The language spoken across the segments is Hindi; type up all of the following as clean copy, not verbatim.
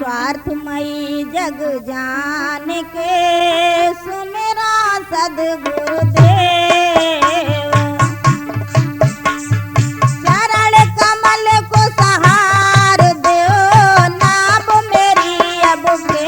स्वार्थमयी जग जान के सुमेरा सद्गुरुदेव। चरण कमल को सहार दो नाम मेरी अब के।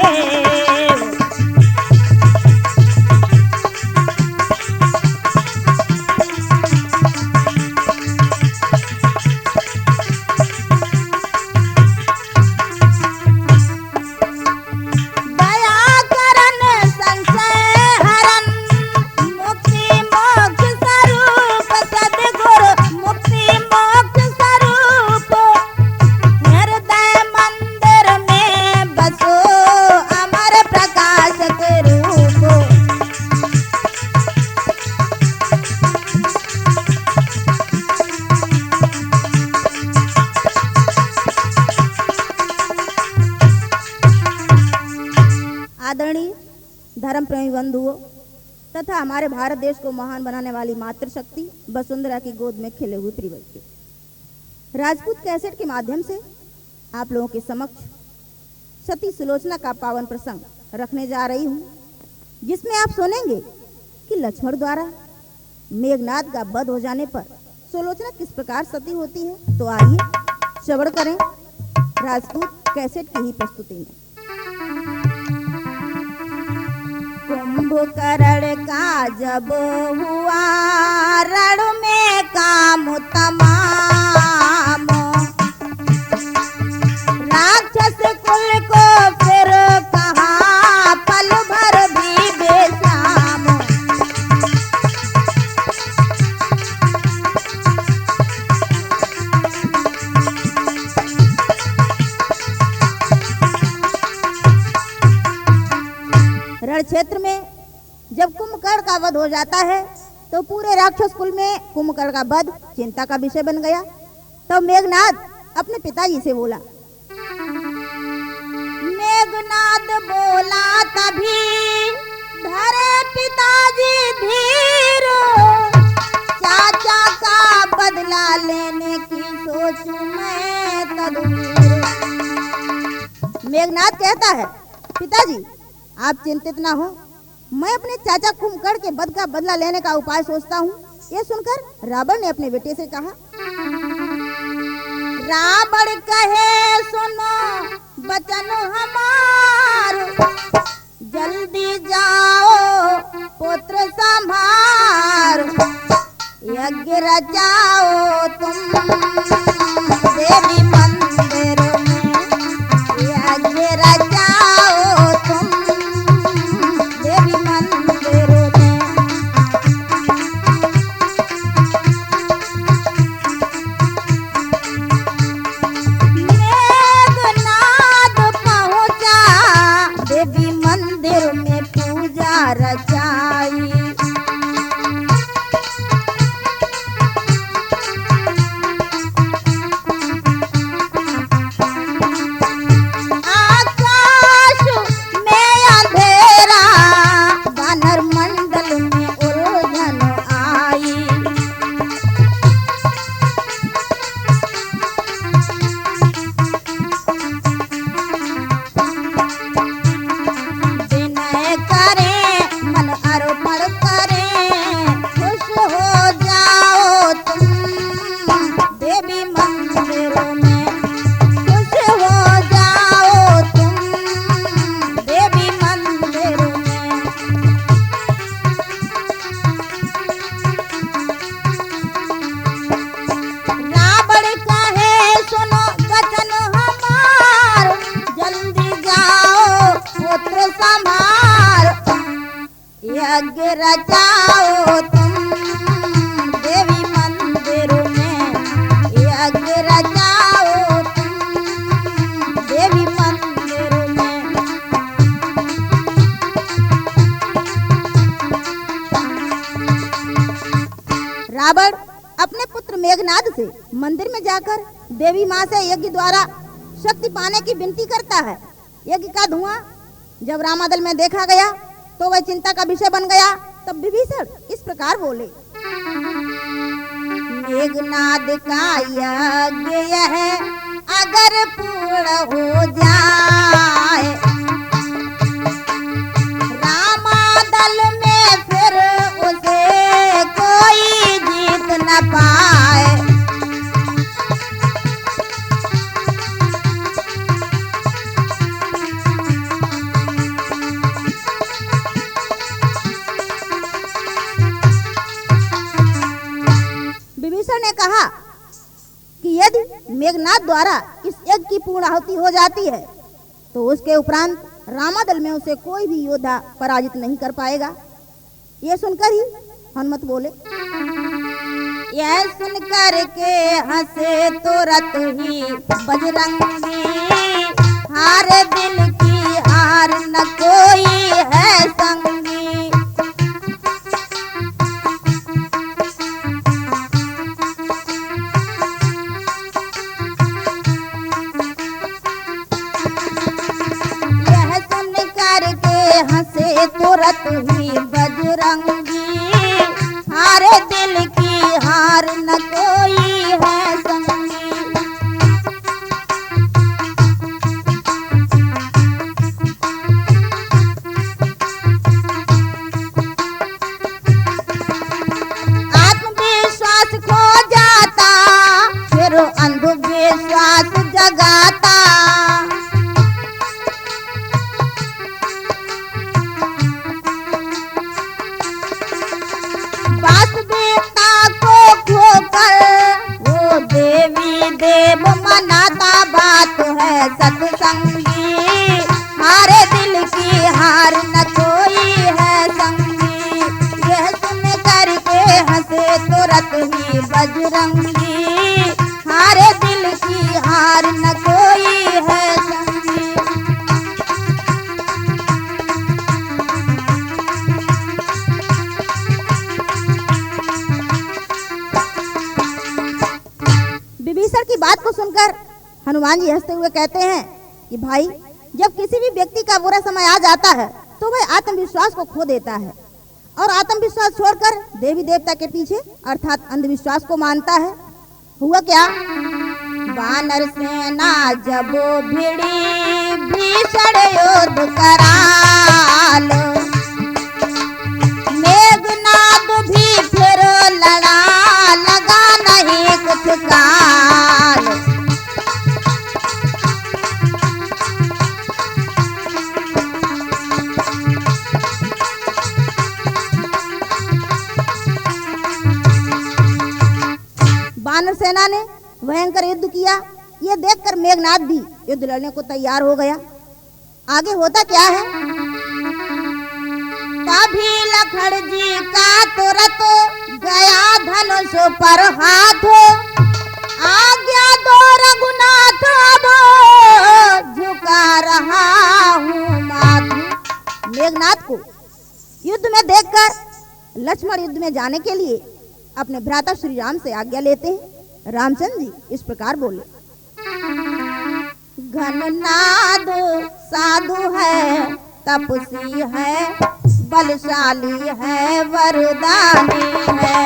आदरणीय धर्म प्रेमी बंधुओं तथा हमारे भारत देश को महान बनाने वाली मातृशक्ति वसुंधरा की गोद में खिले हुए प्रिय बच्चे, राजपूत कैसेट के माध्यम से आप लोगों के समक्ष सती सुलोचना का पावन प्रसंग रखने जा रही हूँ, जिसमें आप सुनेंगे कि लक्ष्मण द्वारा मेघनाद का वध हो जाने पर सुलोचना किस प्रकार सती होती है। तो आइए श्रवण करें राजपूत कैसेट की ही प्रस्तुति में। कुंभकर्ण का जब हुआ रण में काम तमाम, राक्षस कुल को फिर कहाँ पल भर भी बेसाम। रण क्षेत्र में जब कुंभकर्ण का वध हो जाता है तो पूरे राक्षस कुल में कुंभकर्ण का वध चिंता का विषय बन गया। तो मेघनाद अपने पिताजी से बोला। मेघनाद बोला तभी धरे पिताजी धीर, चाचा का बदला लेने की सोचूं मैं तदबीर। मेघनाद कहता है, पिताजी आप चिंतित ना हो, मैं अपने चाचा कुंभकर्ण के वध का बदला लेने का उपाय सोचता हूँ। ये सुनकर रावण ने अपने बेटे से कहा। रावण कहे सुनो बचन हमार, जल्दी जाओ पुत्र संभार, यज्ञ रचाओ तुम देवी मंदिर में, यज्ञ रचाओ तुम देवी मंदिर में। मेघनाद पहुंचा देवी मंदिर में पूजा रचाई। यज्ञ रचाओ तुम देवी मंदिर में, यज्ञ रचाओ तुम देवी मंदिर में। रावण अपने पुत्र मेघनाद से मंदिर में जाकर देवी माँ से यज्ञ द्वारा शक्ति पाने की विनती करता है। यज्ञ का धुआं जब रामादल में देखा गया तो वह चिंता का विषय बन गया। तब विभीषण इस प्रकार बोले। मेघनाद का यज्ञ है अगर पूर्ण हो जाए, मेघनाद द्वारा इस यज्ञ की पूर्ण आहुति हो जाती है तो उसके उपरांत रामादल में उसे कोई भी योद्धा पराजित नहीं कर पाएगा। ये सुनकर ही हनुमत बोले, यह सुनकर के हंसे तुरत ही बजरंगी, हार दिल की हार न कोई है संगी। यह सुनकर के हंसे तुरत ही बजरंगी, हारे दिल की हार न कोई है संगी। आत्मविश्वास खो जाता फिर अंधविश्वास जगाता, वास्तविकता को खोकर वो देवी देव मनाता। बात है सत्संगी, हारे दिल की हार न कोई है संगी। यह सुन करके हंसे तुरत ही बजरंगी, हारे दिल की हार न कोई है संगी। विभीषण की बात को सुनकर हनुमान जी हंसते हुए कहते हैं कि भाई, जब किसी भी व्यक्ति का बुरा समय आ जाता है तो वह आत्मविश्वास को खो देता है और आत्मविश्वास छोड़कर देवी देवता के पीछे अर्थात अंधविश्वास को मानता है। हुआ क्या, वानर सेना जब भिड़ी भीषण युद्ध कराल, मेघनाद भी फिर लड़ा लगा नहीं कुछ काल। वानर सेना ने भयंकर युद्ध किया। ये देखकर मेघनाद भी युद्ध लड़ने को तैयार हो गया। आगे होता क्या है, तभी लखन जी का तुरंत गया धनुष पर हाथ, आज्ञा दो रघुनाथ अब झुका रहा हूँ माथ। मेघनाद को युद्ध में देखकर लक्ष्मण युद्ध में जाने के लिए अपने भ्राता श्री राम से आज्ञा लेते हैं। रामचंद्र जी इस प्रकार बोले, घननाद साधु है, तपसी है, बलशाली है, वरदानी है।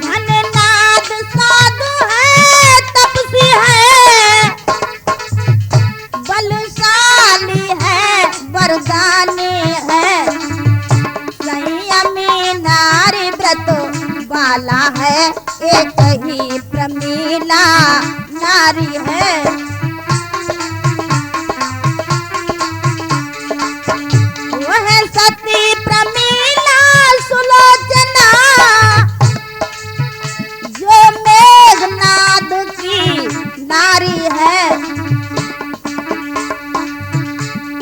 घननाद साधु है, तपसी है, बलशाली है, वरदानी है। संयमी नारी व्रत वाला है, एक ही प्रमीला नारी है। वह सती प्रमीला सुलोचना, जो मेघनाद की नारी है।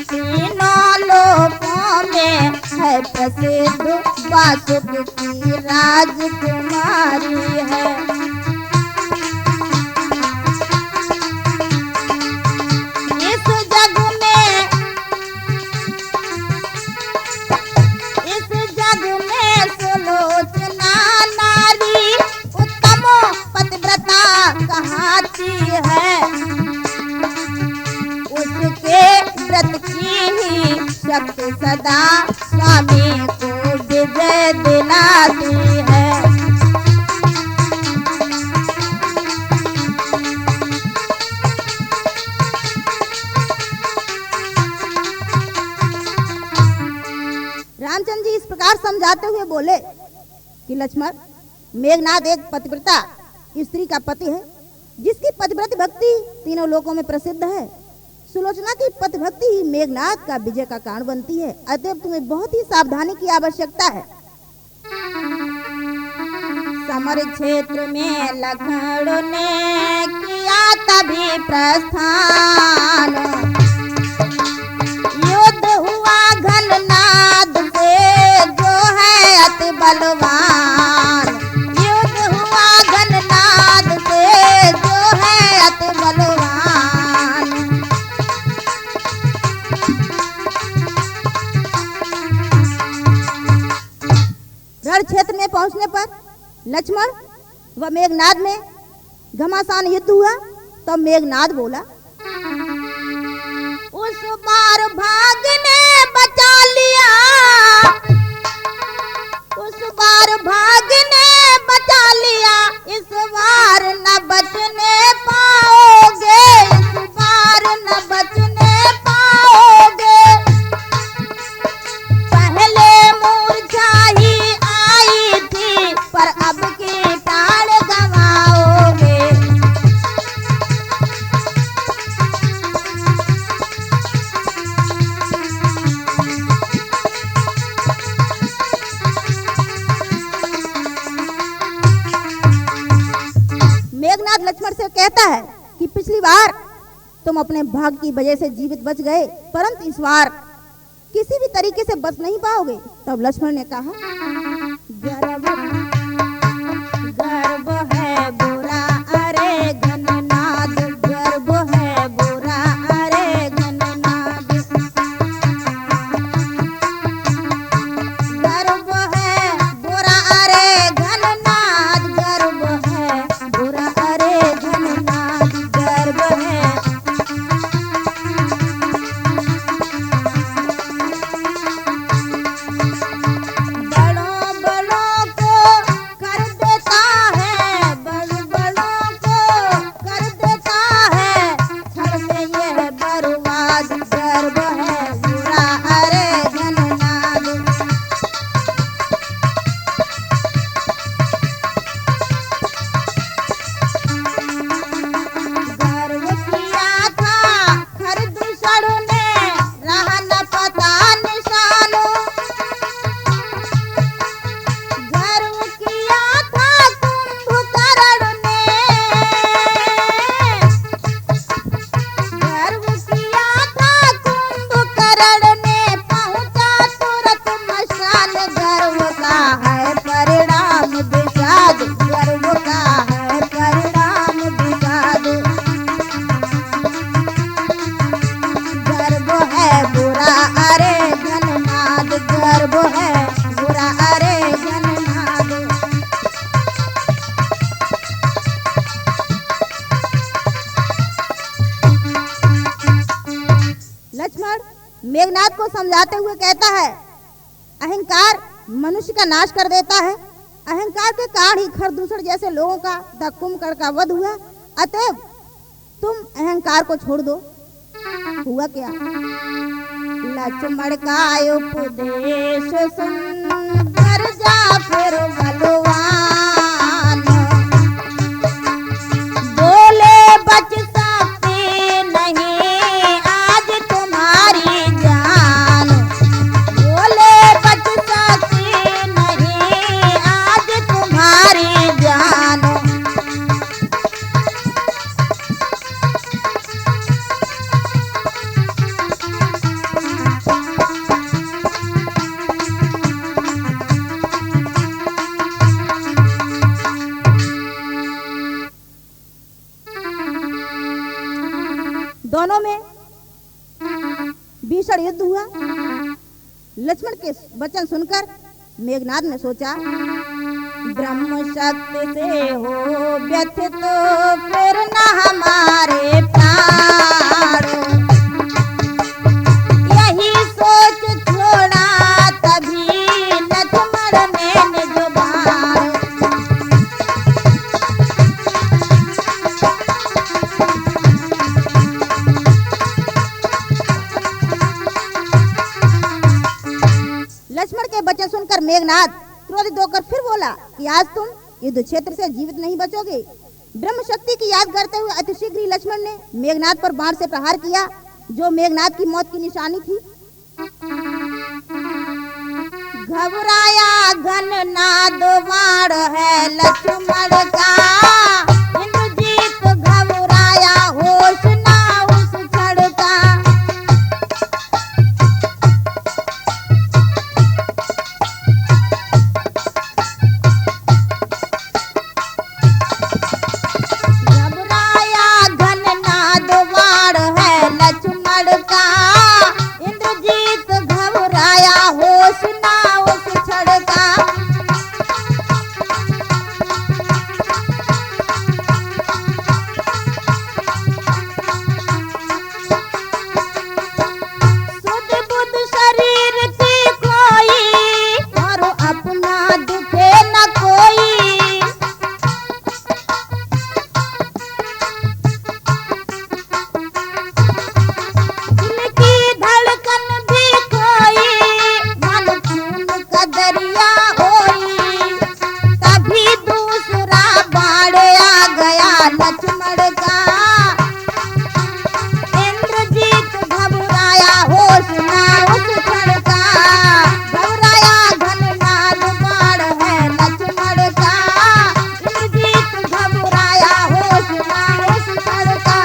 तीनों लोकों में है प्रसिद्ध, वासुक की राजकुमारी है। इस जग में सुलोचना नारी, उत्तम पतिव्रता कहाती है। उसके व्रत की ही शक्ति सदा स्वामी को विजय दिलाती है। रामचंद्र जी इस प्रकार समझाते हुए बोले कि लक्ष्मण, मेघनाद एक पतिव्रता स्त्री का पति है, जिसकी पतिव्रत भक्ति तीनों लोकों में प्रसिद्ध है। सुलोचना की पतिभक्ति ही मेघनाद का विजय का कारण बनती है। अतएव तुम्हें बहुत ही सावधानी की आवश्यकता है। समर क्षेत्र में लखनऊ ने किया तभी प्रस्थान, युद्ध हुआ घननाद से जो है अति बलवान, युद्ध हुआ घननाद से जो है अति बलवान। रण क्षेत्र में पहुंचने पर लक्ष्मण व मेघनाद में घमासान युद्ध हुआ। तब मेघनाद बोला, उस बार भागने बचा लिया, उस बार भागने बचा लिया, इस बार न बचने पाओगे, इस बार न बचने पाओगे। पहले मूर्छा ही आई थी पर अब की टाल गवाओगे। मेघनाद लक्ष्मण से कहता है कि पिछली बार तुम अपने भाग की वजह से जीवित बच गए, परंतु इस बार किसी भी तरीके से बच नहीं पाओगे। तब लक्ष्मण ने कहा, गर्व है बुरा अरे घननाद, गर्व है बुरा अरे घननाद, गर्व है बुरा अरे घननाद, गर्व है बुरा अरे घननाद, गर्व है। मेघनाद को समझाते हुए कहता है, अहंकार मनुष्य का नाश कर देता है। अहंकार के कारण ही खरदूषण जैसे लोगों का द कुंभकर्ण का वध हुआ। अतएव तुम अहंकार को छोड़ दो। हुआ क्या? लक्ष्मण का उपदेश सुन कर जा फिर बलवान, बोले बच सकते नहीं आज तुम्हारी जान, बोले बच सकते नहीं आज तुम्हारी जान। दोनों में भीषण युद्ध हुआ। लक्ष्मण के वचन सुनकर मेघनाद ने सोचा, ब्रह्म शक्ति से हो व्यथित तो फिर न हमारे प्राण, यही सोच छोड़ा तभी लक्ष्मण ने निज बाण। लक्ष्मण के वचन सुनकर मेघनाद क्रोधित होकर फिर बोला कि आज तुम युद्ध क्षेत्र से जीवित नहीं बचोगे। ब्रह्म शक्ति की याद करते हुए अतिशीघ्र ही लक्ष्मण ने मेघनाद पर बाण से प्रहार किया। जो मेघनाद की मौत की निशानी थी। घबराया घननाद वाण है लक्ष्मण का, इंद्रजीत घबराया होश ना उस क्षण का। घबराया घननाद वाण है लक्ष्मण का, इंद्रजीत घबराया होश ना उस क्षण का। सुध बुध शरीर की कोई, और अपना दुखे न कोई। दिल की धड़कन भी खोई, मन खून का दरिया होई। तभी दूसरा बाढ़ आ गया लक्ष्मण का, इंद्रजीत घबराया होश ना उस क्षण का। घबराया घननाद बाण है लक्ष्मण का, इंद्रजीत घबराया होश ना उस क्षण का।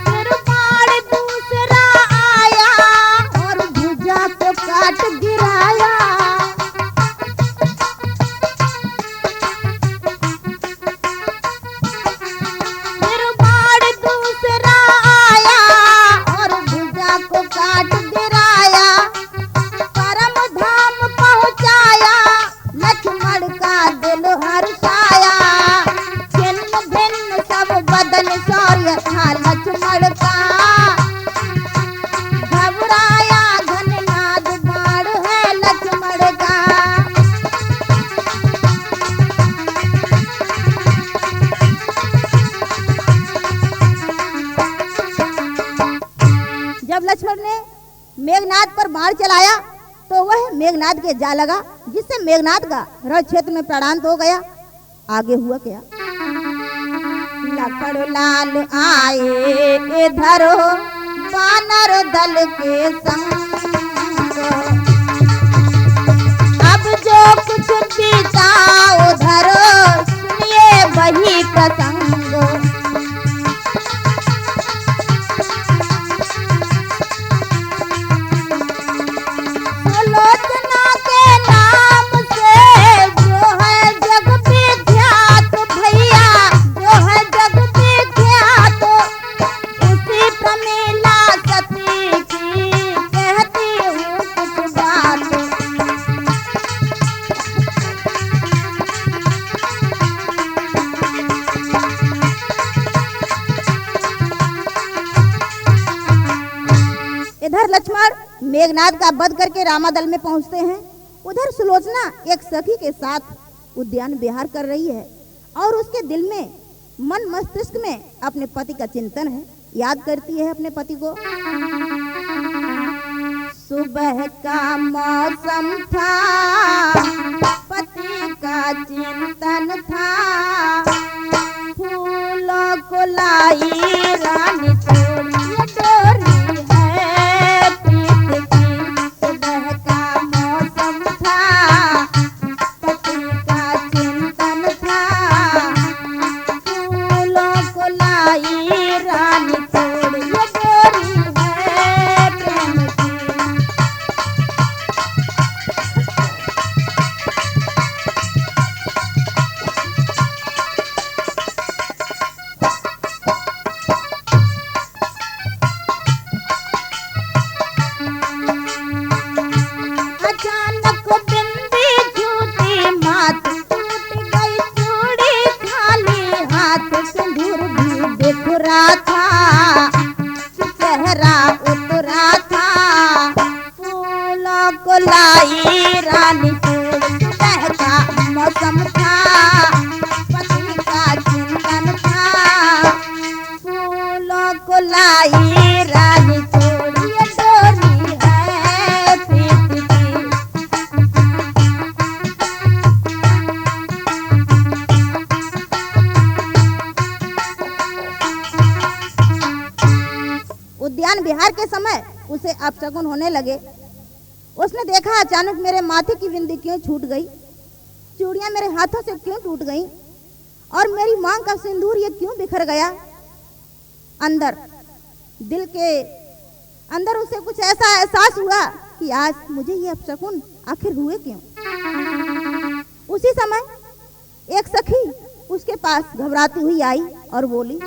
फिर बाण दूसरा आया और भुजा को काट गिराया। फिर बाण दूसरा आया और भुजा को काट गिराया। परम धाम पहुंचाया, लक्ष्मण का दिल हर्षाया। छिन्न भिन्न सब बदन शौर्य था लक्ष्मण का। घबराया घननाद बाण है लक्ष्मण का। जब लक्ष्मण ने मेघनाद पर बाण चलाया तो वह मेघनाद के जा लगा, जिससे मेघनाद का रण क्षेत्र में प्राणांत हो गया। आगे हुआ क्या? लखड़ लाल आए इधर वानर दल के संग, अब जो कुछ बीता उधर सुनिए वही प्रसंग। सुलोचना के नाम से जो है जग विख्यात भैया, जो है जग विख्यात, उसी प्रमीला सती की कहती हूँ कुछ बात। इधर लक्ष्मण मेघनाद का वध करके रामादल में पहुंचते हैं। उधर सुलोचना एक सखी के साथ उद्यान विहार कर रही है और उसके दिल में, मन मस्तिष्क में अपने पति का चिंतन है। याद करती है अपने पति को। सुबह का मौसम था, पति का चिंतन था, फूलों को लाई रानी तोड़ी डोरी है प्रीत की। सुबह का मौसम था, पति का चिंतन था, फूलों को लाई रानी तोड़ी डोरी है प्रेम की। लाई रानी फूल सुबह का मौसम था, पति का चिंतन था, फूलों को लाई रानी फूल ये डोरी है प्रीत की। उद्यान विहार के समय उसे अपशकुन होने लगे। उसने देखा अचानक मेरे माथे की बिंदी क्यों छूट गई, चूड़ियां मेरे हाथों से क्यों टूट गईं और मेरी मांग का सिंदूर ये क्यों बिखर गया। अंदर दिल के अंदर उसे कुछ ऐसा एहसास हुआ कि आज मुझे ये अपशकुन आखिर हुए क्यों। उसी समय एक सखी उसके पास घबराती हुई आई और बोली,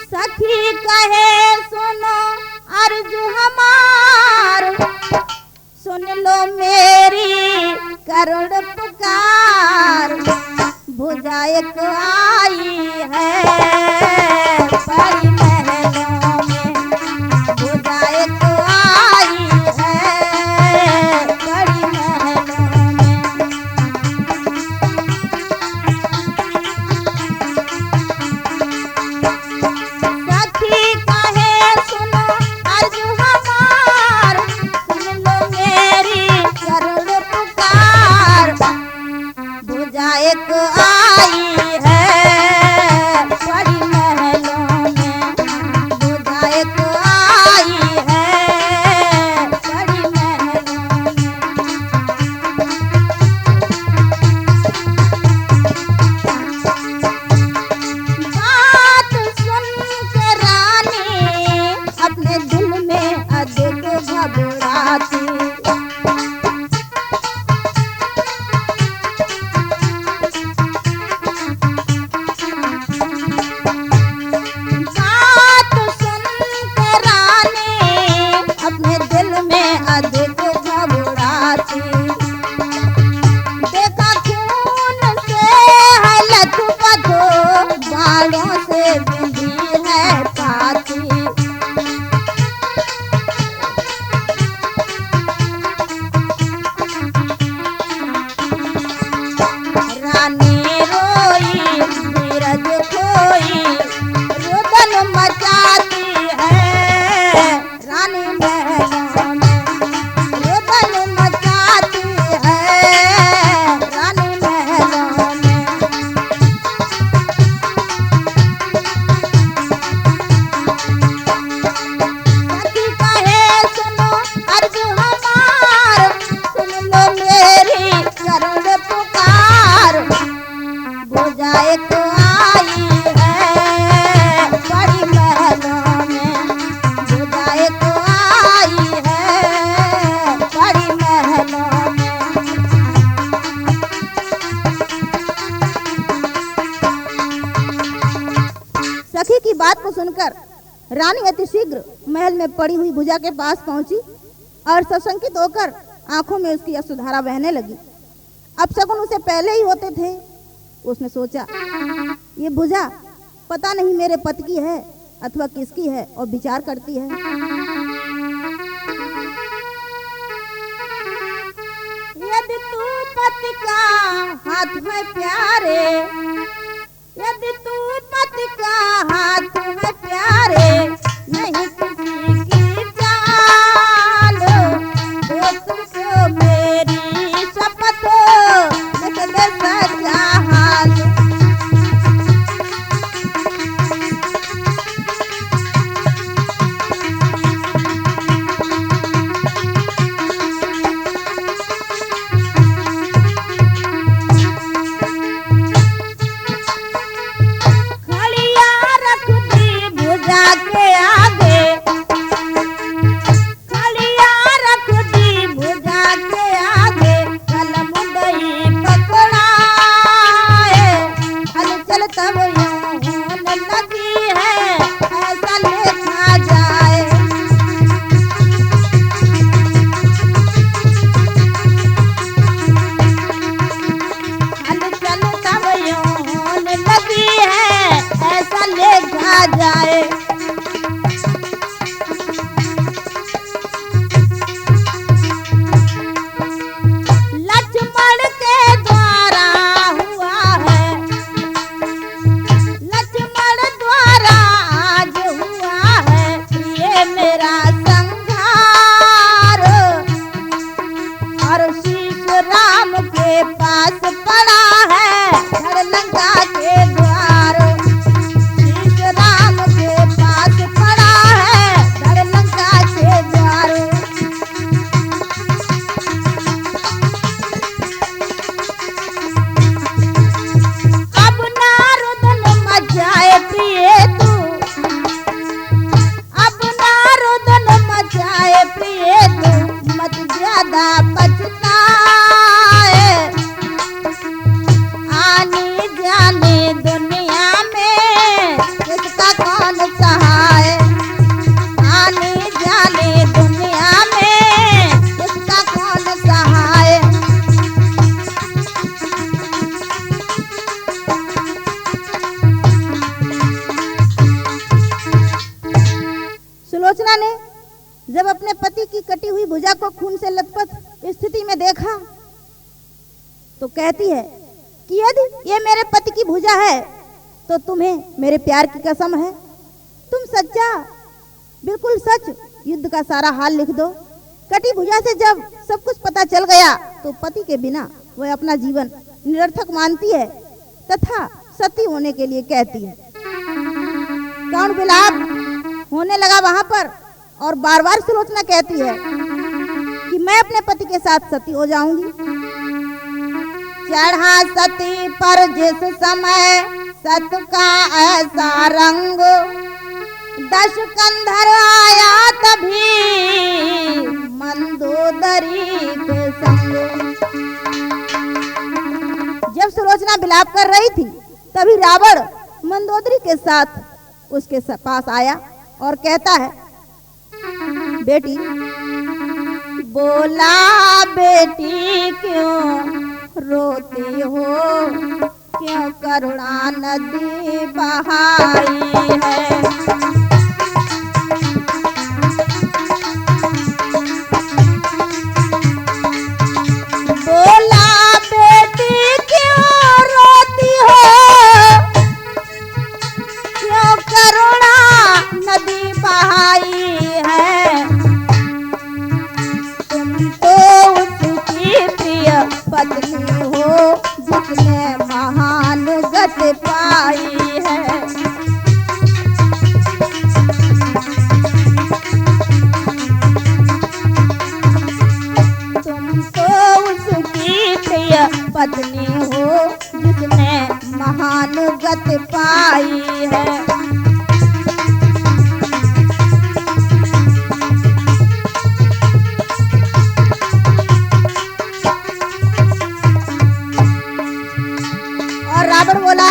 सखी कहे सुनो अर्जु हमार, सुन लो मेरी करुण पुकार, भुजा एक आई है परी महलों में, भुजा एक आई है परी महलों में। सखी कहे सुनो अर्जु हमार, सुन लो मेरी करुण पुकार, भुजा एक आई है बड़ी महलों में, भुजा एक आई है बड़ी महलों में। बात सुन के रानी अपने दिल में अधिक घबराती, अधिक घबराती। देखा खून से है लथपथो, बालों से बिंदी है पाती। रानी रोई धीरज खोई, रुदन मचाती है रानी महलों में, रुदन मचाती है रानी महलों में। सखी कहे सुनो अर्जु हमार, सुन लो मेरी करुण पुकार, भुजा एक आई है बड़ी महलों में, भुजा एक आई है बड़ी महलों में। सखी की बात को सुनकर रानी अति शीघ्र महल में पड़ी हुई भुजा के पास पहुंची और सशंकित होकर आंखों में उसकी अश्रुधारा बहने लगी। अपशकुन उसे पहले ही होते थे। उसने सोचा, ये भुजा पता नहीं मेरे पति की है अथवा किसकी है, और विचार करती है। यदि तू पति का हाथ है प्यारे, यदि तू पति का हाथ है प्यारे, नहीं किसी की चाल, तो तुमको मेरी शपथ लिख दे सच्चा हाल। खड़िया रख दी भुजा के आगे, खड़िया रख दी भुजा के आगे, कलम दई पकड़ाए, हलचल तब यूं लगी है ऐसा लिखा जाए। हलचल तब यूं लगी है ऐसा लिखा जाए। लक्ष्मण के द्वारा हुआ है, लक्ष्मण द्वारा आज हुआ है ये मेरा संहार, और शीश राम के पास पड़ा है धड़ लंका के द्वार, शीश राम के ने जब अपने पति की कटी हुई भुजा को खून से लथपथ स्थिति में देखा तो कहती है कि यदि ये मेरे पति की भुजा है तो तुम्हें मेरे प्यार की कसम है, तुम सच्चा, बिल्कुल सच युद्ध का सारा हाल लिख दो। कटी भुजा से जब सब कुछ पता चल गया तो पति के बिना वह अपना जीवन निरर्थक मानती है तथा सती होने के लिए कहती है। कौन विलाप होने लगा वहां पर और बार बार सुलोचना कहती है कि मैं अपने पति के साथ सती हो जाऊंगी। चढ़ा सती पर जिस समय सत का ऐसा रंग, दश कंधर आया तभी मंदोदरी के संग। जब सुलोचना विलाप कर रही थी तभी रावण मंदोदरी के साथ उसके पास आया और कहता है, बेटी, बोला बेटी क्यों रोती हो, क्यों करुणा नदी बहाई है। बोला बेटी क्यों रोती हो, क्यों करुणा नदी बहाई है। तुम तो उसकी प्रिय पत्नी हो जिसने महान गति पाई है। तुम तो उसकी प्रिय पत्नी हो जिसने महान गति पाई है। रावण बोला,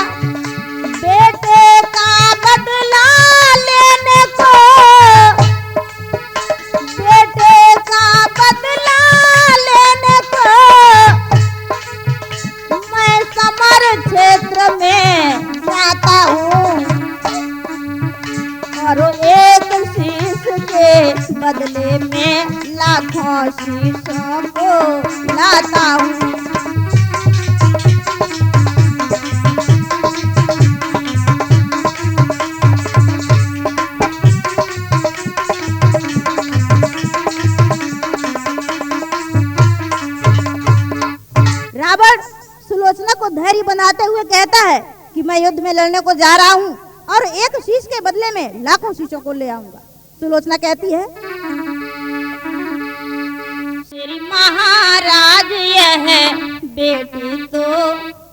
बेटे का बदला लेने को, बेटे का बदला लेने को मैं समर क्षेत्र में जाता हूँ और एक शीश के बदले में लाखों शीशों को लाता हूँ। रावण सुलोचना को धैर्य बनाते हुए कहता है कि मैं युद्ध में लड़ने को जा रहा हूँ और एक शीश के बदले में लाखों शीशों को ले आऊंगा। सुलोचना कहती है, श्री महाराज यह बेटी तो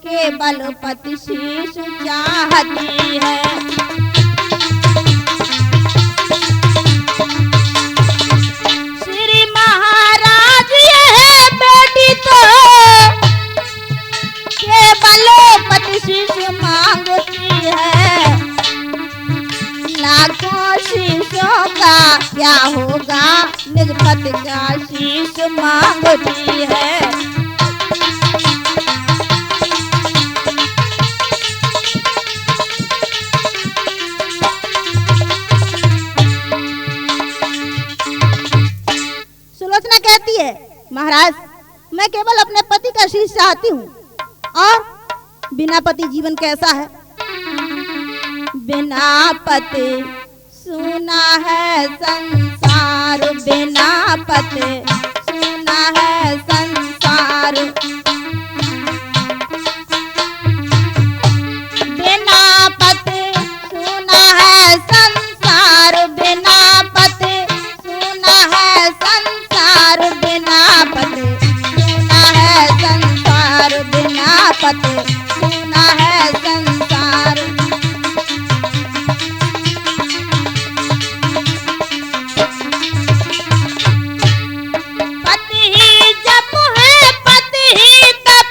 केवल पति शीश चाहती है। श्री महाराज यह बेटी तो केवल पति शीश मांगती है। लाखों शीशों का क्या होगा, निज पति का शीश मांगती है। सुलोचना कहती है, महाराज, मैं केवल अपने पति का शीश चाहती हूँ और बिना पति जीवन कैसा है। बिना पति सुना है संसार, बिना पति सुना है संसार। बिना पति सुना है संसार, बिना पति सुना है संसार, बिना पति सुना है संसार, बिना पति सुना है संसार। पति ही जब है पति ही तब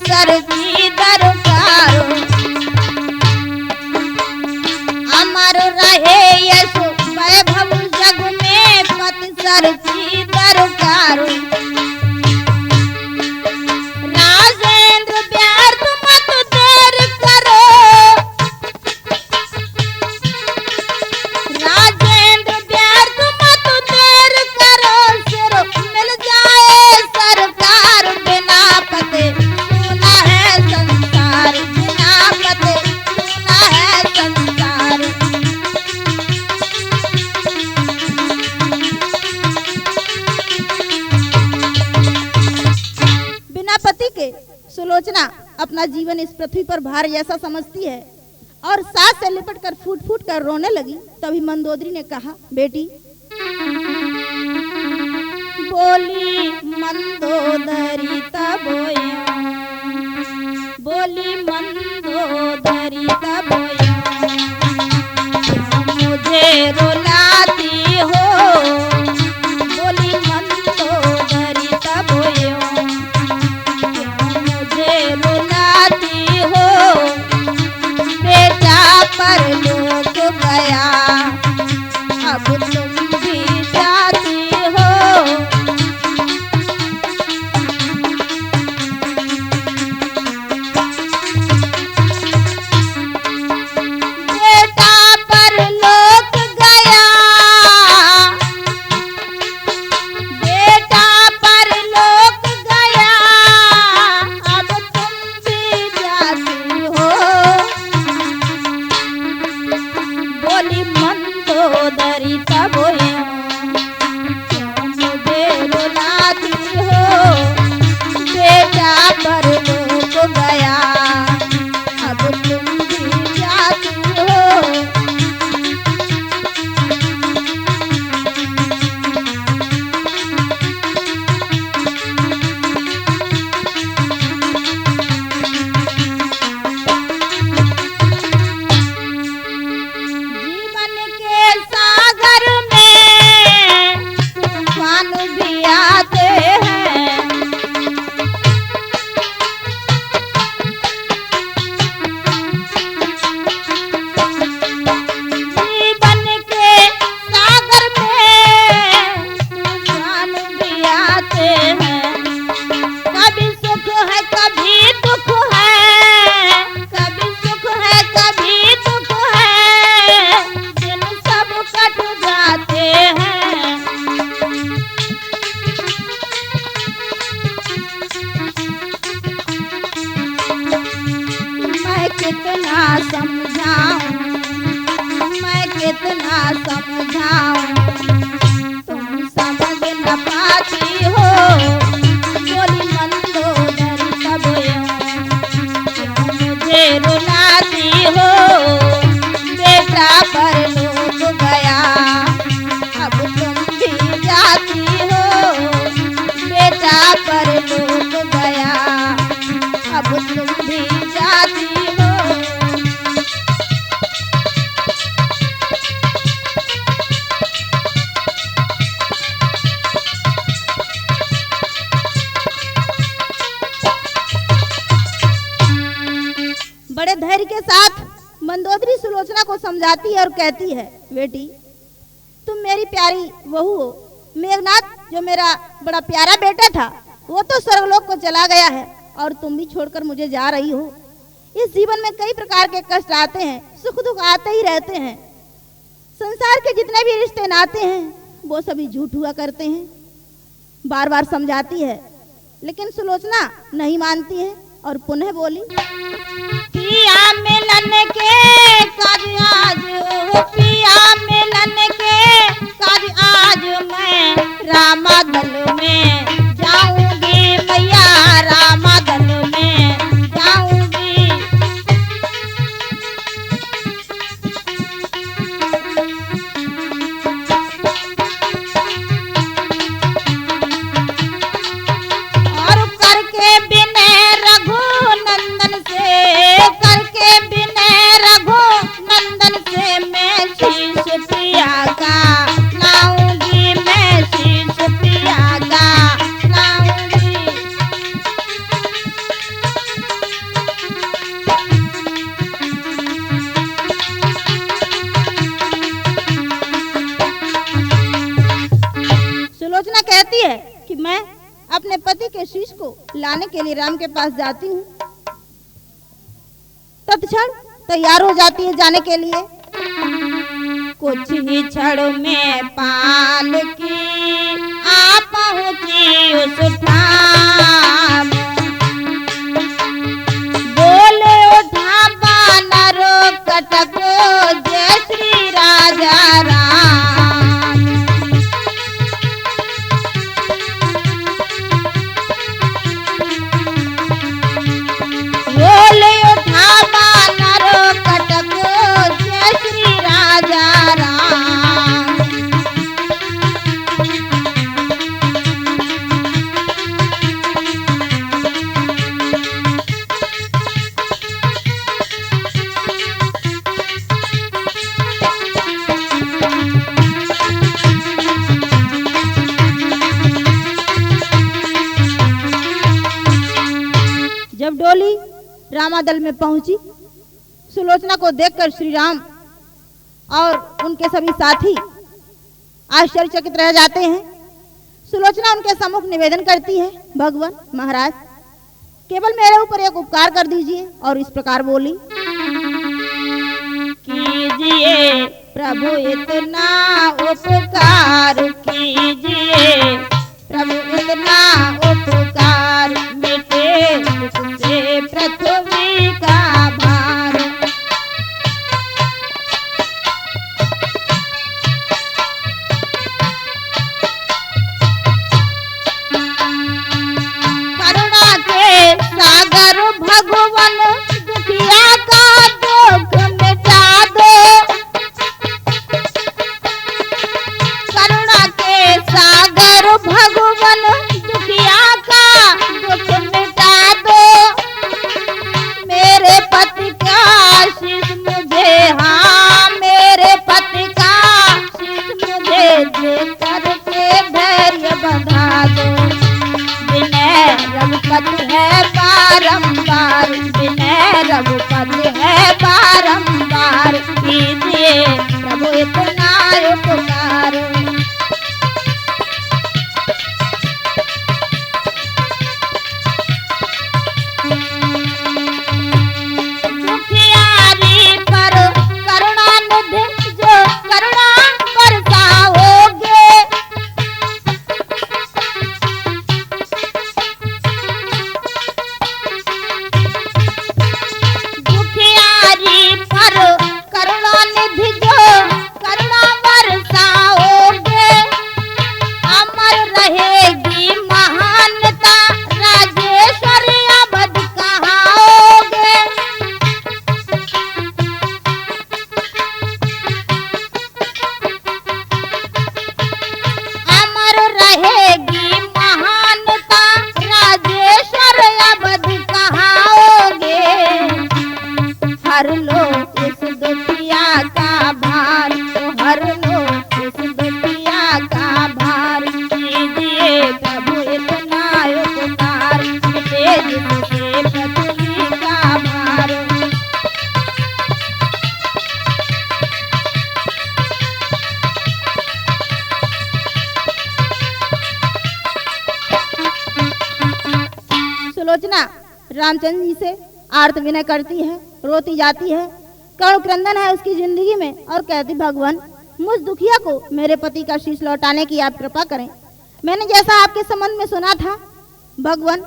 सर की दरकारो अमर रहे यशो वैभव जग में पति सर की दरकारो राजेंद्र व्यर्थ मत देर करो राजेंद्र व्यर्थ मत देर करो सिर मिल जाए सरकार बिना पते सुना है संसार बिना पते सुना है संसार बिना पति के सुलोचना अपना जीवन इस पृथ्वी पर भार जैसा समझती है और सास से लिपट कर फूट फूट कर रोने लगी। तभी मंदोदरी ने कहा, बेटी। बोली मंदोदरी तबोयो बोली मंदोदरी तबोयो मुझे रुलाती हो बोली मंदोदरी तबोयो मुझे रुलाती हो बेटा परलोक गया अब तुम भी जाती हो बेटा परलोक गया बेटा परलोक गया अब तुम भी जाती हो बोली मंदोदरी तबोयो मुझे रुलाती हो बेटा परलोक गया अब तुम भी जाती हो जीवन के सागर में तूफान भी आते हैं जीवन के सागर में तूफान भी आते हैं कभी सुख है कभी दुख है कभी सुख है कभी दुख है दिन सब कट जाते हैं मैं कितना समझाऊं मैं कितना समझाऊं तुम समझ न पाती हो बोली मंदोदरी तबोयो मुझे रुलाती हो बेटा परलोक गया अब तुम भी जाती हो बेटा परलोक गया अब तुम भी जाती हो बड़े धैर्य के साथ मंदोदरी सुलोचना को समझाती है और कहती है, बेटी तुम मेरी प्यारी बहू हो। मेघनाथ जो मेरा बड़ा प्यारा बेटा था वो तो स्वर्गलोक को चला गया है और तुम भी छोड़कर मुझे जा रही हो। इस जीवन में कई प्रकार के कष्ट आते हैं, सुख दुख आते ही रहते हैं। संसार के जितने भी रिश्ते नाते हैं वो सभी झूठ हुआ करते हैं। बार बार समझाती है लेकिन सुलोचना नहीं मानती है और पुनः बोली, पिया मिलन के काज आज हो पिया मिलन के काज आज मैं रामा दल में जाऊंगी मैया रामा दल में जाऊंगी। और करके बिने रघु नंदन से करके बिने रघु नंदन से मैं है कि मैं अपने पति के शीश को लाने के लिए राम के पास जाती हूँ। तत्क्षण तैयार हो जाती है जाने के लिए। कुछ ही क्षण में पालकी आ पहुंची उस ठाम, बोले उठा बानरो कटको जय श्री राजा राम। बोले उठा बानरो कटको जय श्री राजा राम। जब डोली रामादल में पहुंची, सुलोचना को देखकर श्री राम और उनके सभी साथी आश्चर्यचकित रह जाते हैं। सुलोचना उनके सम्मुख निवेदन करती है, भगवान महाराज केवल मेरे ऊपर एक उपकार कर दीजिए, और इस प्रकार बोली, कीजिए प्रभु इतना उपकार कीजिए, प्रभु इतना उपकार, मिटे मुझसे पृथ्वी का भार। करुणा के सागर भगवान दुखिया का दुख मिटा दो, करुणा के सागर भगवान दुखिया का दुख मिटा दो। मेरे पति का आशीष मुझे, हाँ मेरे पति का आशीष मुझे दे करके धैर्य बढ़ा दो। विनय रघुपति है बारंबार, विनय रघुपति है बारंबार, कीजिए प्रभु इतना उपकार। दुखियारी पर करुणा निधि जो करुणा बरसाओगे, दुखियारी पर करुणा निधि जो करुणा बरसाओगे, अमर रहेगी महानता राजेश्वर अवध कहाओगे। अमर रहेगी महानता राजेश्वर अवध कहाओगे। हर लो इस दुखिया का भार, तो हर लो इस दुखिया का भार, कीजिए प्रभु इतना उपकार, मिटे जिससे पृथ्वी का भार। सुलोचना रामचंद्र जी से आर्त विनय करती है, रोती जाती है, करुण क्रंदन है उसकी जिंदगी में, और कहती, भगवान मुझ दुखिया को मेरे पति का शीश लौटाने की आप कृपा करें। मैंने जैसा आपके संबंध में सुना था भगवान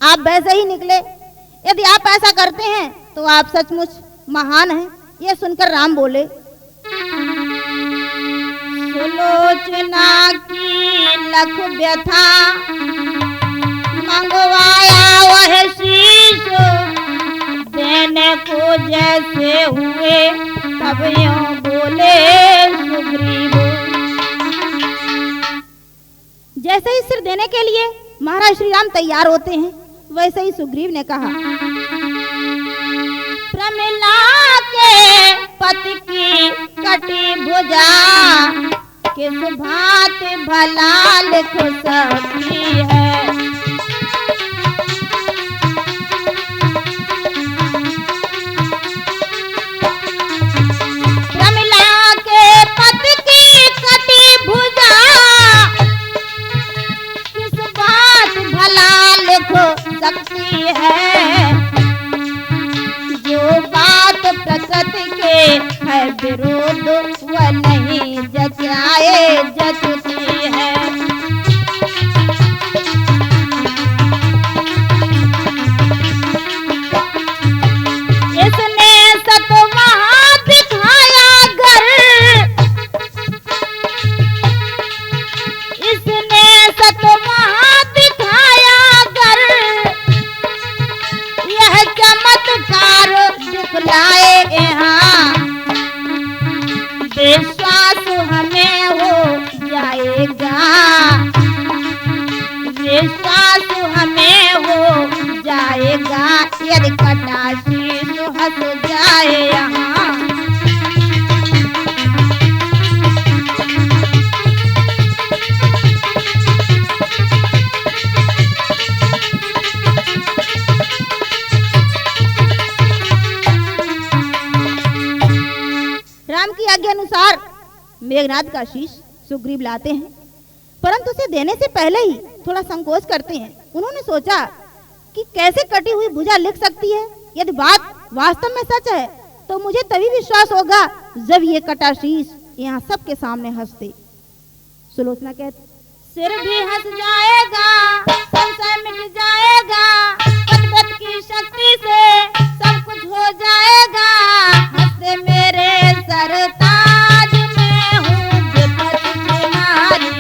आप वैसे ही निकले। यदि आप ऐसा करते हैं तो आप सचमुच महान हैं। ये सुनकर राम बोले, सुलोचना की लख व्यथा, मंगवाया वह शीश, देने को जैसे हुए तब यूं बोले सुग्रीव। जैसे ही सिर देने के लिए महाराज श्री राम तैयार होते हैं, वैसे ही सुग्रीव ने कहा, प्रमिला के पति की कटी भुजा, किस भांति भला लिख सकती है। प्रमिला के पति की कटी भुजा, वह नहीं जचाए जचती है। इसने सत वहां दिखाया घर, इसने सत वहां दिखाया घर, यह चमत्कार दिखलाए यहाँ, विश्वास हमें हो जाएगा, विश्वास हमें हो जाएगा, यदि कटा शीश हंस जाए यहाँ। राम की आज्ञा अनुसार मेघनाद का शीश सुग्रीव लाते हैं, परंतु उसे देने से पहले ही थोड़ा संकोच करते हैं। उन्होंने सोचा कि कैसे कटी हुई भुजा लिख सकती है। यदि बात वास्तव में सच है तो मुझे तभी विश्वास होगा जब ये कटा शीश यहाँ सबके सामने हंसते। सुलोचना कहती, सिर भी हंस जाएगा, संशय मिट जाएगा, पतिव्रत की शक्ति से सब कुछ हो जाएगा, हंसते मेरे सरताज में हूँ विपत की नारी।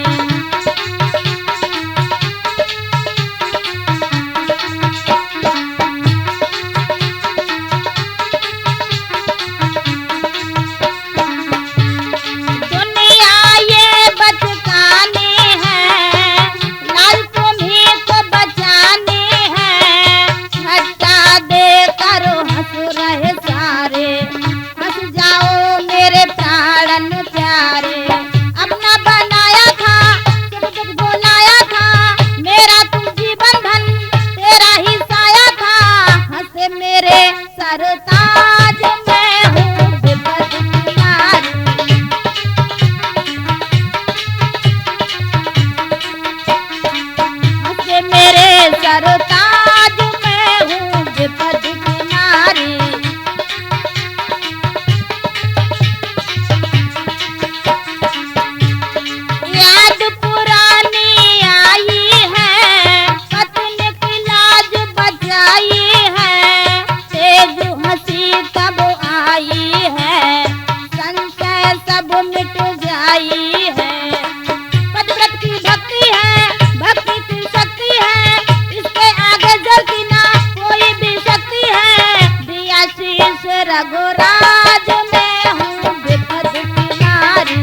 रघुराज में हूँ विपद की नारी।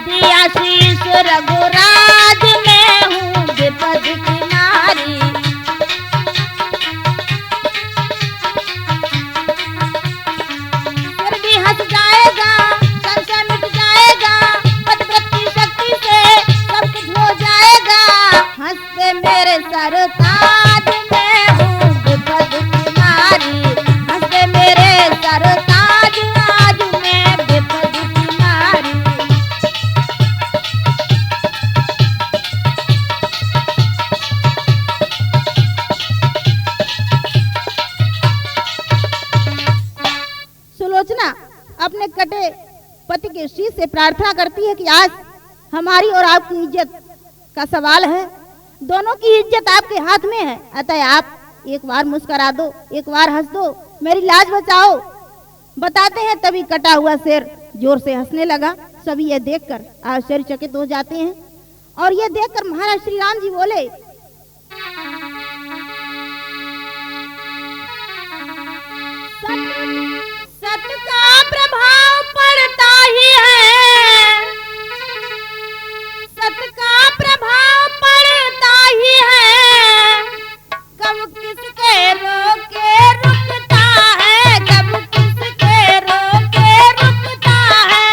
दिया शीश रघुराज में हूँ विपद की नारी। फिर भी हंस जाएगा, संशय मिट जाएगा, पतिव्रत की शक्ति से सब कुछ हो जाएगा, हंसते मेरे सरताज में हूँ विपद की नारी। हंसते मेरे सरताज आज मैं विपद की नारी। सुलोचना अपने कटे पति के शीश से प्रार्थना करती है कि आज हमारी और आपकी इज्जत का सवाल है, दोनों की इज्जत आपके हाथ में है, अतः आप एक बार मुस्कुरा दो, एक बार हंस दो, मेरी लाज बचाओ। बताते हैं तभी कटा हुआ शेर जोर से हंसने लगा। सभी यह देखकर आश्चर्यचकित हो जाते हैं और यह देखकर महाराज श्री राम जी बोले, सत का प्रभाव पड़ता ही है, सत का प्रभाव पड़ता ही है, कब किसके रोके रुकता है, कब किसके रोके रुकता है।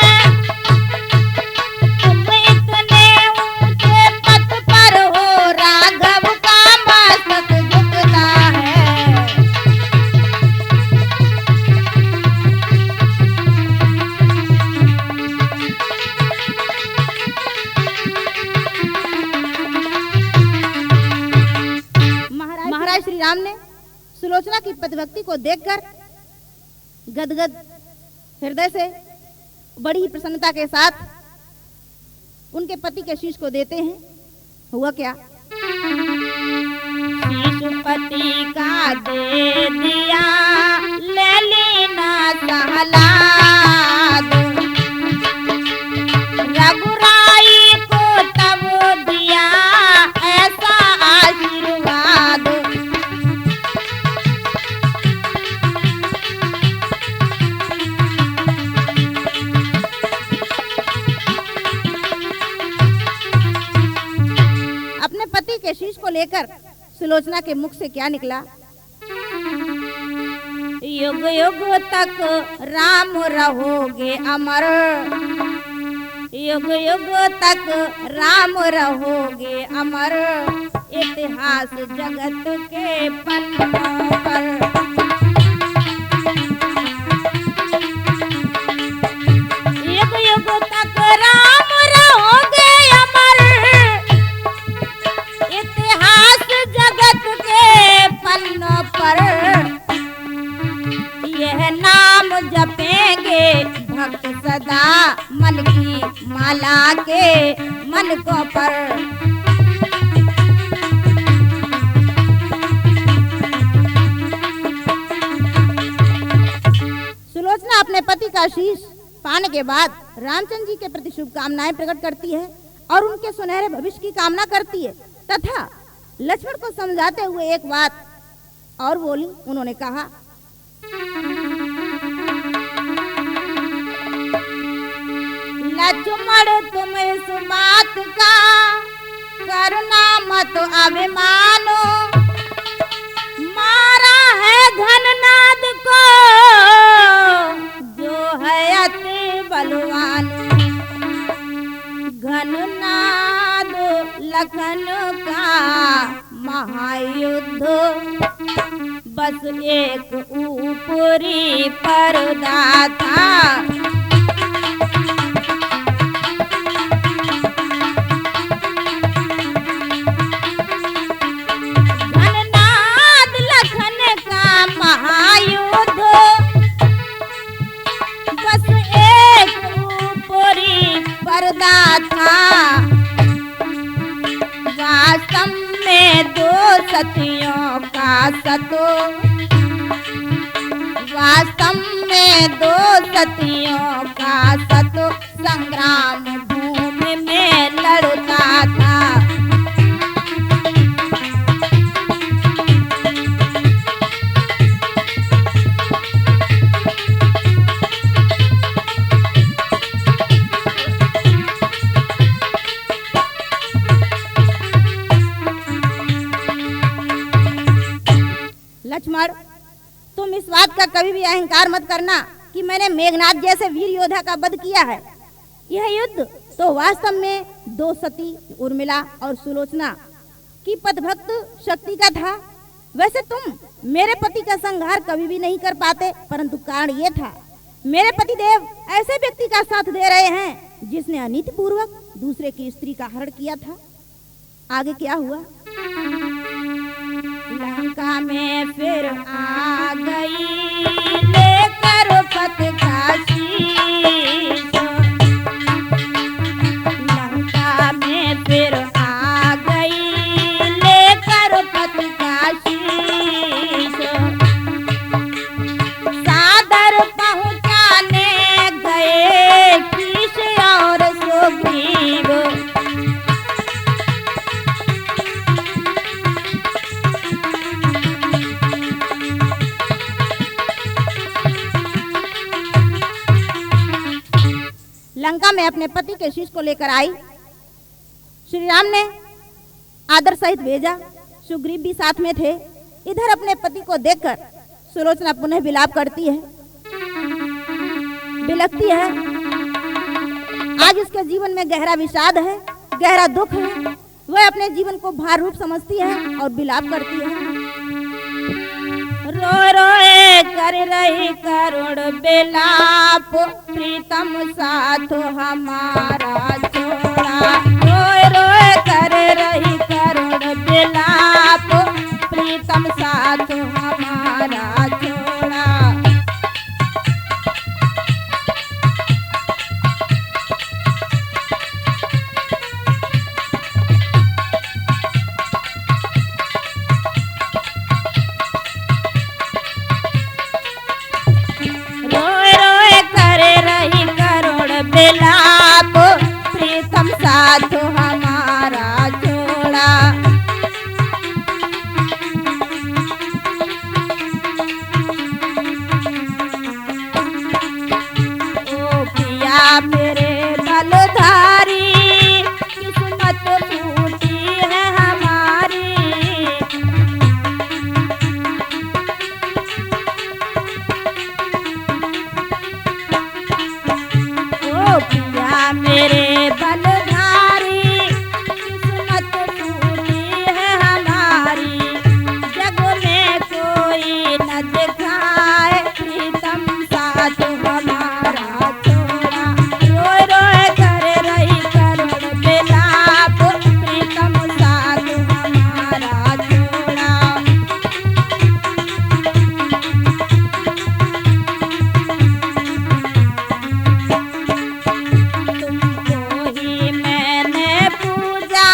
तुम इतने ऊंचे पद पर हो, राघव का मस्तक झुकता है। भक्ति को देखकर गदगद हृदय से बड़ी ही प्रसन्नता के साथ उनके पति के शीश को देते हैं। हुआ क्या? पति का दे दिया ले लेना सहलाद, रघुराई को तब दिया ऐसा आशीर्वाद। अपने पति के शीश को लेकर सुलोचना के मुख से क्या निकला? युग युग तक राम रहोगे अमर, युग युग तक राम रहोगे अमर, इतिहास जगत के पन्नों पर। युग युग तक राम रहोगे अमर, इतिहास जगत के पन्नों पर। यह नाम जपेंगे भक्त सदा मन की माला के मनकों पर। सुलोचना अपने पति का शीश पाने के बाद रामचंद्र जी के प्रति शुभकामनाएं प्रकट करती है और उनके सुनहरे भविष्य की कामना करती है तथा लक्ष्मण को समझाते हुए एक बात और बोली। उन्होंने कहा, लक्ष्मण तुम इस बात का करना मत अभिमानो, मारा है घननाद को जो है अति बलवान। घननाद लखन का महायुद्ध, बस एक ऊपरी पर्दा था। घननाद लखन का महायुद्ध, बस एक ऊपरी पर्दा था। वास्तव में दो सतियों का सतो, वास्तव में दो सतियों का सतो संग्राम भूमि में लड़ता था। लक्ष्मण, तुम इस बात का कभी भी अहंकार मत करना कि मैंने मेघनाद जैसे वीर योद्धा का वध किया है। यह युद्ध तो वास्तव में दो सती उर्मिला और सुलोचना की पदभक्त शक्ति का था। वैसे तुम मेरे पति का संहार कभी भी नहीं कर पाते, परंतु कारण ये था, मेरे पति देव ऐसे व्यक्ति का साथ दे रहे हैं जिसने अनीति पूर्वक दूसरे की स्त्री का हरण किया था। आगे क्या हुआ? लंका में फिर आ गई लेकर पति का शीश, लंका में फिर आ गई लेकर पति का शीश। सादर पहुंचाने गए कीश और सुग्रीव, लंका में अपने पति के शीश को लेकर आई। श्री राम ने आदर सहित भेजा, सुग्रीव भी साथ में थे। इधर अपने पति को देखकर सुलोचना पुनः विलाप करती है, बिलखती है। आज उसके जीवन में गहरा विषाद है, गहरा दुख है। वह अपने जीवन को भार रूप समझती है और विलाप करती है। रो रोए कर रही करुण बिलाप, प्रीतम साथ हमारा छोड़ा। रोए रोए कर रही करुण बिलाप, प्रीतम साथ हमारा बिलाप प्रीतम साथ हमारा छोड़ा। ओ पिया मेरे बलधारी किस्मत फूटी है हमारी। ओ पिया मेरे बलधारी किस्मत फूटी है हमारी। जग में कोई न दिखाए प्रीतम साथ हमारा छोड़ा। रोए रोए कर रही करुण बिलाप प्रीतम साथ हमारा छोड़ा। तुमको ही मैंने पूजा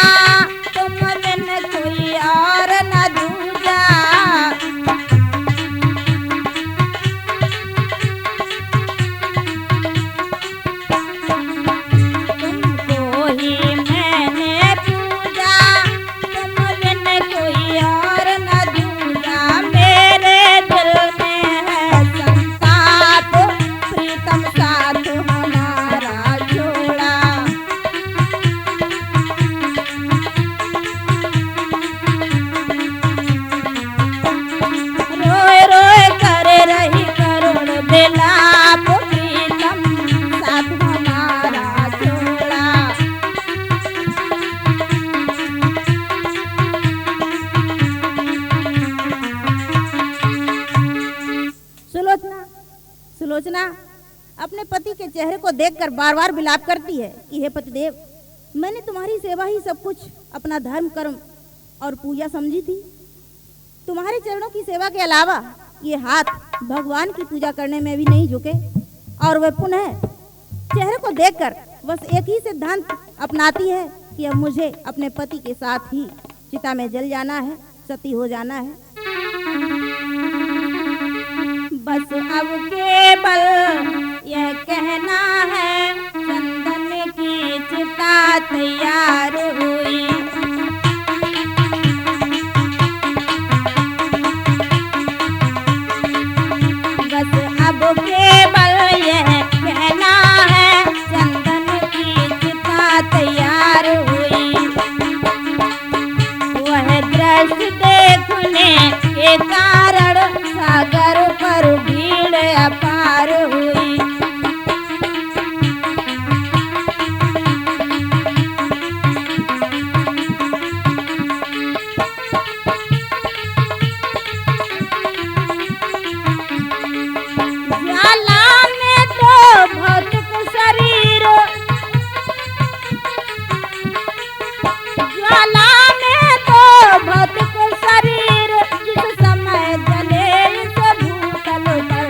तुम बिन कोई और न दूजा। तुमको ही मैंने पूजा तुम बिन कोई और न दूजा। मेरे दिल में है संताप प्रीतम साथ हमारा छोड़ा। रोए रोए करे रही करुण बिलाप प्रीतम साथ हमारा छोड़ा। सुलोचना सुलोचना अपने पति के चेहरे को देखकर बार बार विलाप करती है कि हे पतिदेव, मैंने तुम्हारी सेवा ही सब कुछ अपना धर्म कर्म और पूजा समझी थी। तुम्हारे चरणों की सेवा के अलावा ये हाथ भगवान की पूजा करने में भी नहीं झुके। और वह पुनः चेहरे को देखकर बस एक ही सिद्धांत अपनाती है कि अब मुझे अपने पति के साथ ही चिता में जल जाना है, सती हो जाना है। बस अब केवल यह कहना है चंदन की चिता तैयार हुई। बस अब केवल यह कहना है चंदन की चिता तैयार हुई। वह दृश्य देखने के कारण सागर पर भीड़ अपार हुई। ज्वाला में तो भौतिक शरीर, ज्वाला में तो भौतिक शरीर जिस समय जले इस भूतल पर।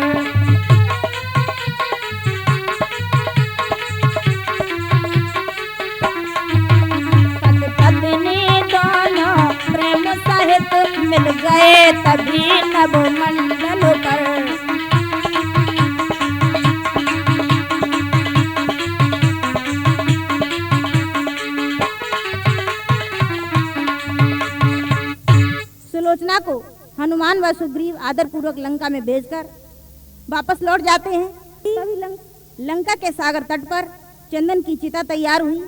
पति पत्नी दोनों प्रेम सहित मिल गए तभी नभ मंडल पर। सुलोचना को हनुमान व सुग्रीव आदर पूर्वक लंका में भेजकर वापस लौट जाते हैं। तभी लंका के सागर तट पर चंदन की चिता तैयार हुई।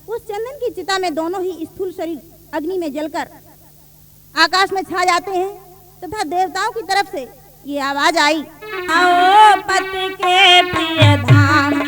उस चंदन की चिता में दोनों ही स्थूल शरीर अग्नि में जलकर आकाश में छा जाते हैं तथा देवताओं की तरफ से ये आवाज आई, आओ पति के प्रिय धाम